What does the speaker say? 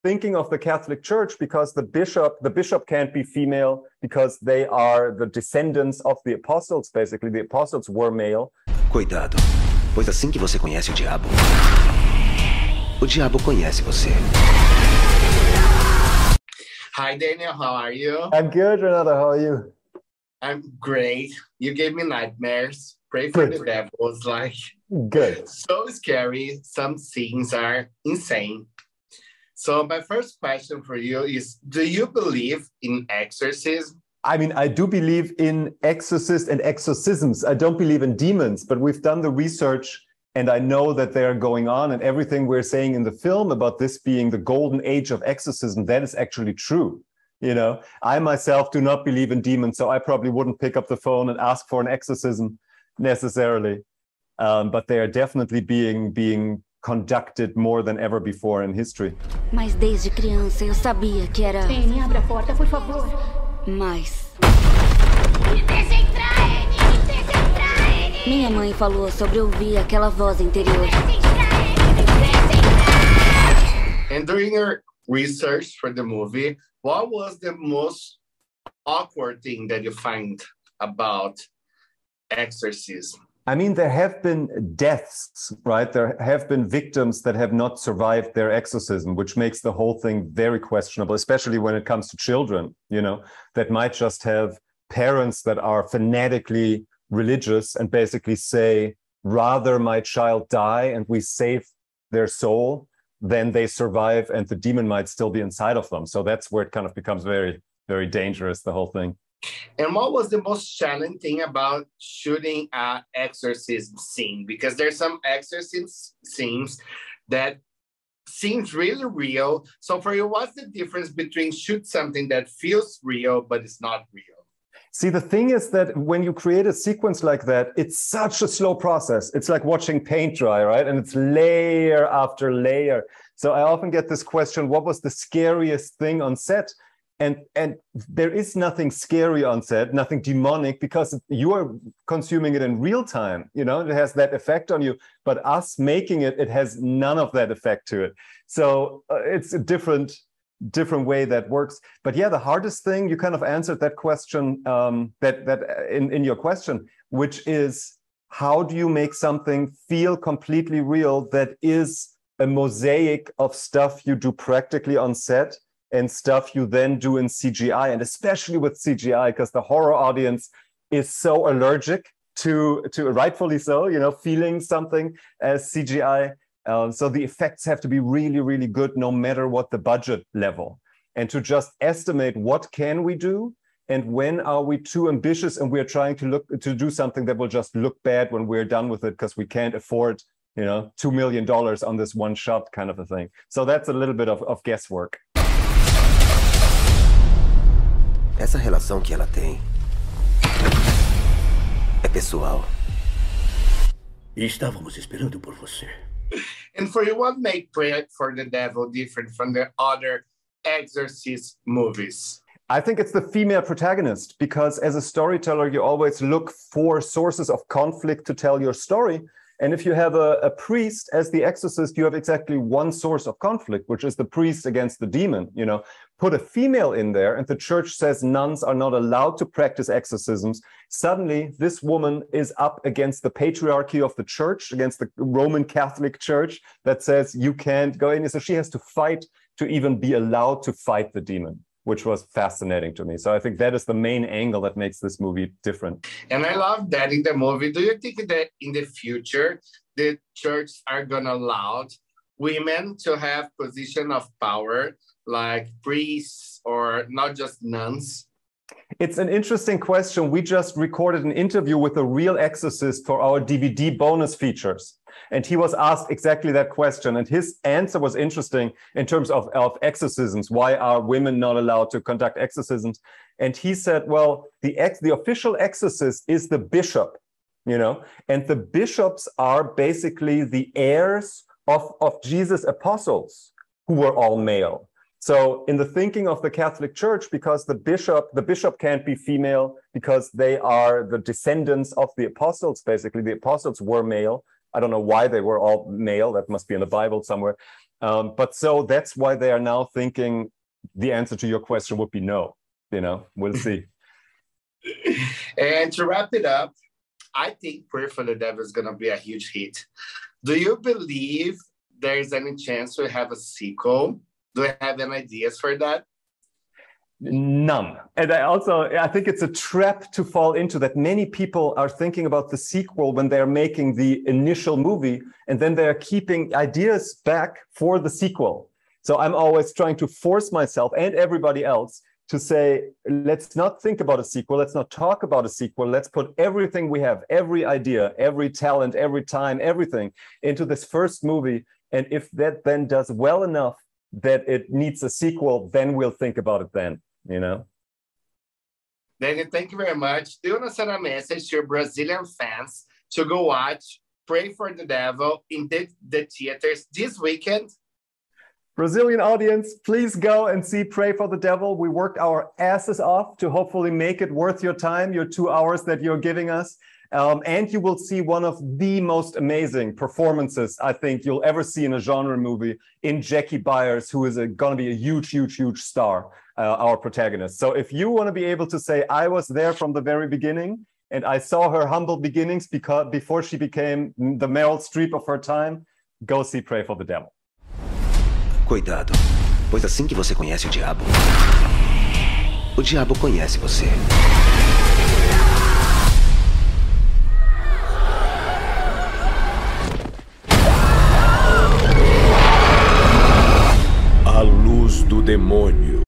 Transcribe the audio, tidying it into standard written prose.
thinking of the Catholic Church, because the bishop can't be female because they are the descendants of the apostles. Basically, the apostles were male. Cuidado, pois assim que você conhece o diabo conhece você. Hi, Daniel. How are you? I'm good, Renato. How are you? I'm great. You gave me nightmares. Pray for the devil. It's like good. So scary. Some scenes are insane. So my first question for you is, do you believe in exorcism? I mean, I do believe in exorcists and exorcisms. I don't believe in demons, but we've done the research and I know that they are going on, and everything we're saying in the film about this being the golden age of exorcism, that is actually true. You know, I myself do not believe in demons, so I probably wouldn't pick up the phone and ask for an exorcism necessarily. But they are definitely being conducted more than ever before in history. Mas desde criança eu sabia que era... Penny, abra a porta, por favor. Mais. Me deixa entrar, Annie! Me deixa entrar, Annie! Minha mãe falou sobre ouvir aquela voz interior. Me deixa entrar, Annie! Me deixa entrar! And during your research for the movie, what was the most awkward thing that you find about exorcism? I mean, there have been deaths, right? There have been victims that have not survived their exorcism, which makes the whole thing very questionable, especially when it comes to children, you know, that might just have parents that are fanatically religious and basically say, rather my child die and we save their soul than they survive and the demon might still be inside of them. So that's where it kind of becomes very, very dangerous, the whole thing. And what was the most challenging thing about shooting an exorcism scene? Because there's some exorcism scenes that seems really real. So for you, what's the difference between shoot something that feels real, but it's not real? See, the thing is that when you create a sequence like that, it's such a slow process. It's like watching paint dry, right? And it's layer after layer. So I often get this question, what was the scariest thing on set? And there is nothing scary on set, nothing demonic, because you are consuming it in real time. You know, it has that effect on you. But us making it, it has none of that effect to it. So it's a different way that works. But yeah, the hardest thing, you kind of answered that question in your question, which is how do you make something feel completely real that is a mosaic of stuff you do practically on set and stuff you then do in CGI, and especially with CGI, because the horror audience is so allergic to rightfully so, you know, feeling something as CGI. So the effects have to be really, really good, no matter what the budget level. And to just estimate what can we do and when are we too ambitious and we're trying to do something that will just look bad when we're done with it because we can't afford, you know, $2 million on this one shot kind of a thing. So that's a little bit of guesswork. Essa relação que ela tem é pessoal. Estávamos esperando por você. And for you, what made Pray for the Devil different from the other exorcist movies? I think it's the female protagonist, because as a storyteller, you always look for sources of conflict to tell your story. And if you have a priest as the exorcist, you have exactly one source of conflict, which is the priest against the demon. You know, put a female in there and the church says nuns are not allowed to practice exorcisms. Suddenly, this woman is up against the patriarchy of the church, against the Roman Catholic Church that says you can't go in. So she has to fight to even be allowed to fight the demon, which was fascinating to me. So I think that is the main angle that makes this movie different. And I love that in the movie. Do you think that in the future, the church are going to allow women to have position of power, like priests or not just nuns? It's an interesting question. We just recorded an interview with a real exorcist for our DVD bonus features. And he was asked exactly that question. And his answer was interesting in terms of exorcisms. Why are women not allowed to conduct exorcisms? And he said, well, the official exorcist is the bishop, you know, and the bishops are basically the heirs of Jesus' apostles, who were all male. So in the thinking of the Catholic Church, because the bishop can't be female because they are the descendants of the apostles, basically. The apostles were male. I don't know why they were all male. That must be in the Bible somewhere. But so that's why they are now thinking the answer to your question would be no. We'll see. And to wrap it up, I think Pray for the Devil is going to be a huge hit. Do you believe there is any chance to have a sequel? Do you have any ideas for that? None. And I think it's a trap to fall into, that many people are thinking about the sequel when they're making the initial movie, and then they're keeping ideas back for the sequel. So I'm always trying to force myself and everybody else to say, let's not think about a sequel. Let's not talk about a sequel. Let's put everything we have, every idea, every talent, every time, everything into this first movie. And if that then does well enough that it needs a sequel, then we'll think about it then. Daniel, thank you very much. Do you want to send a message to your Brazilian fans to go watch Pray for the Devil in the theaters this weekend? Brazilian audience, please go and see Pray for the Devil. We worked our asses off to hopefully make it worth your time, your 2 hours that you're giving us. And you will see one of the most amazing performances I think you'll ever see in a genre movie in Jackie Byers, who is going to be a huge, huge, huge star, our protagonist. So if you want to be able to say, I was there from the very beginning and I saw her humble beginnings before she became the Meryl Streep of her time, go see Pray for the Devil. Cuidado, pois assim que você conhece o diabo conhece você. A Luz do Demônio.